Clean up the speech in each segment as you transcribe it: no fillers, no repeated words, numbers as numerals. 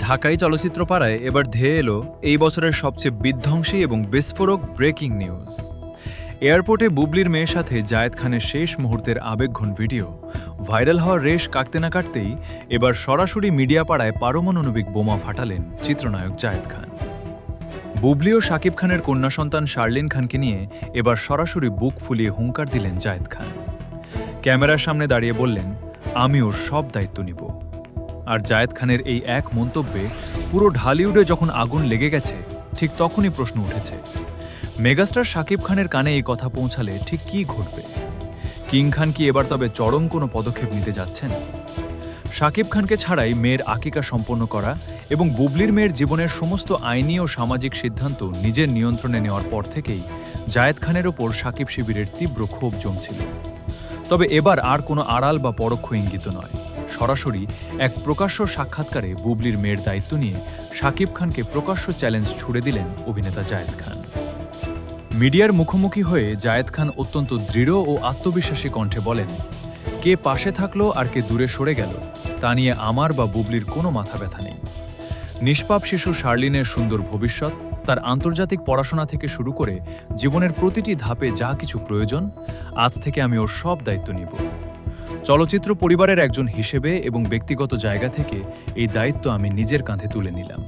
ঢাকাই চলচ্চিত্র পাড়ায় এবার ধেয়ে এলো এই বছরের সবচেয়ে বিধ্বংসী এবং বিস্ফোরক ব্রেকিং নিউজ। এয়ারপোর্টে বুবলির মেয়ের সাথে জায়েদ খানের শেষ মুহূর্তের আবেগঘন ভিডিও ভাইরাল হওয়ার রেশ কাটতে না কাটতেই এবার সরাসরি মিডিয়া পাড়ায় পারমাণবিক বোমা ফাটালেন চিত্রনায়ক জায়েদ খান। বুবলি ও শাকিব খানের কন্যা সন্তান শার্লিন খানকে নিয়ে এবার সরাসরি বুক ফুলিয়ে হুঙ্কার দিলেন জায়েদ খান। ক্যামেরার সামনে দাঁড়িয়ে বললেন, আমি ওর সব দায়িত্ব নিব। আর জায়েদ খানের এই এক মন্তব্যে পুরো ঢালিউডে যখন আগুন লেগে গেছে, ঠিক তখনই প্রশ্ন উঠেছে, মেগাস্টার শাকিব খানের কানে এই কথা পৌঁছালে ঠিক কী ঘটবে? কিং খান কি এবার তবে চরম কোনো পদক্ষেপ নিতে যাচ্ছেন? শাকিব খানকে ছাড়াই মেয়ের আকিকা সম্পন্ন করা এবং বুবলির মেয়ের জীবনের সমস্ত আইনি ও সামাজিক সিদ্ধান্ত নিজের নিয়ন্ত্রণে নেওয়ার পর থেকেই জায়েদ খানের ওপর শাকিব শিবিরের তীব্র ক্ষোভ জমছিল। তবে এবার আর কোনো আড়াল বা পরোক্ষ ইঙ্গিত নয়, সরাসরি এক প্রকাশ্য সাক্ষাৎকারে বুবলির মেয়ের দায়িত্ব নিয়ে শাকিব খানকে প্রকাশ্য চ্যালেঞ্জ ছুড়ে দিলেন অভিনেতা জায়েদ খান। মিডিয়ার মুখোমুখি হয়ে জায়েদ খান অত্যন্ত দৃঢ় ও আত্মবিশ্বাসী কণ্ঠে বলেন, কে পাশে থাকলো আর কে দূরে সরে গেল তা নিয়ে আমার বা বুবলির কোনো মাথা ব্যথা নেই। নিষ্পাপ শিশু শার্লিনের সুন্দর ভবিষ্যৎ, তার আন্তর্জাতিক পড়াশোনা থেকে শুরু করে জীবনের প্রতিটি ধাপে যা কিছু প্রয়োজন, আজ থেকে আমি ওর সব দায়িত্ব নিব। চলচ্চিত্র পরিবারের একজন হিসেবে এবং ব্যক্তিগত জায়গা থেকে এই দায়িত্ব আমি নিজের কাঁধে তুলে নিলাম।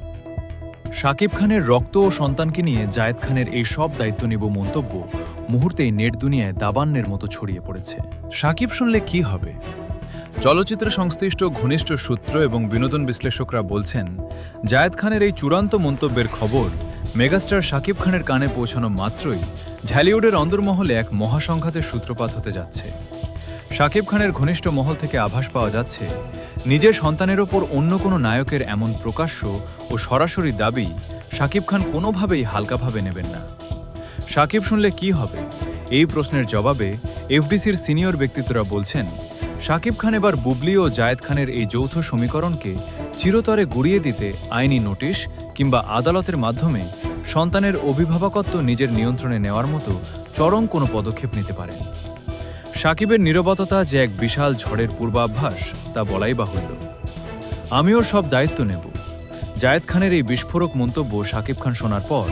শাকিব খানের রক্ত ও সন্তানকে নিয়ে জায়েদ খানের এই সব দায়িত্ব নিব মন্তব্য মুহূর্তেই নেট দুনিয়ায় দাবান্নের মতো ছড়িয়ে পড়েছে। শাকিব শুনলে কি হবে? চলচ্চিত্র সংশ্লিষ্ট ঘনিষ্ঠ সূত্র এবং বিনোদন বিশ্লেষকরা বলছেন, জায়েদ খানের এই চূড়ান্ত মন্তব্যের খবর মেগাস্টার শাকিব খানের কানে পৌঁছানো মাত্রই ঢালিউডের অন্দরমহলে এক মহাসংঘাতের সূত্রপাত হতে যাচ্ছে। শাকিব খানের ঘনিষ্ঠ মহল থেকে আভাস পাওয়া যাচ্ছে, নিজের সন্তানের ওপর অন্য কোনো নায়কের এমন প্রকাশ্য ও সরাসরি দাবি শাকিব খান কোনোভাবেই হালকাভাবে নেবেন না। শাকিব শুনলে কি হবে? এই প্রশ্নের জবাবে এফডিসির সিনিয়র ব্যক্তিত্বরা বলছেন, শাকিব খান এবার বুবলি ও জায়েদ খানের এই যৌথ সমীকরণকে চিরতরে গুড়িয়ে দিতে আইনি নোটিশ কিংবা আদালতের মাধ্যমে সন্তানের অভিভাবকত্ব নিজের নিয়ন্ত্রণে নেওয়ার মতো চরম কোনো পদক্ষেপ নিতে পারেন। শাকিবের নীরবতা যে এক বিশাল ঝড়ের পূর্বাভাস তা বলাই বাহুল্য। আমিও সব দায়িত্ব নেব। জায়েদ খানের এই বিস্ফোরক মন্তব্য শাকিব খান শোনার পর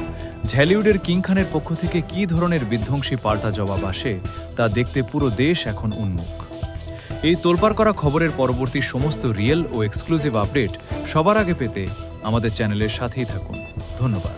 ঢালিউডের কিং খানের পক্ষ থেকে কী ধরনের বিধ্বংসী পাল্টা জবাব আসে তা দেখতে পুরো দেশ এখন উন্মুখ। এই তোলপাড় করা খবরের পরবর্তী সমস্ত রিয়েল ও এক্সক্লুসিভ আপডেট সবার আগে পেতে আমাদের চ্যানেলের সাথেই থাকুন। ধন্যবাদ।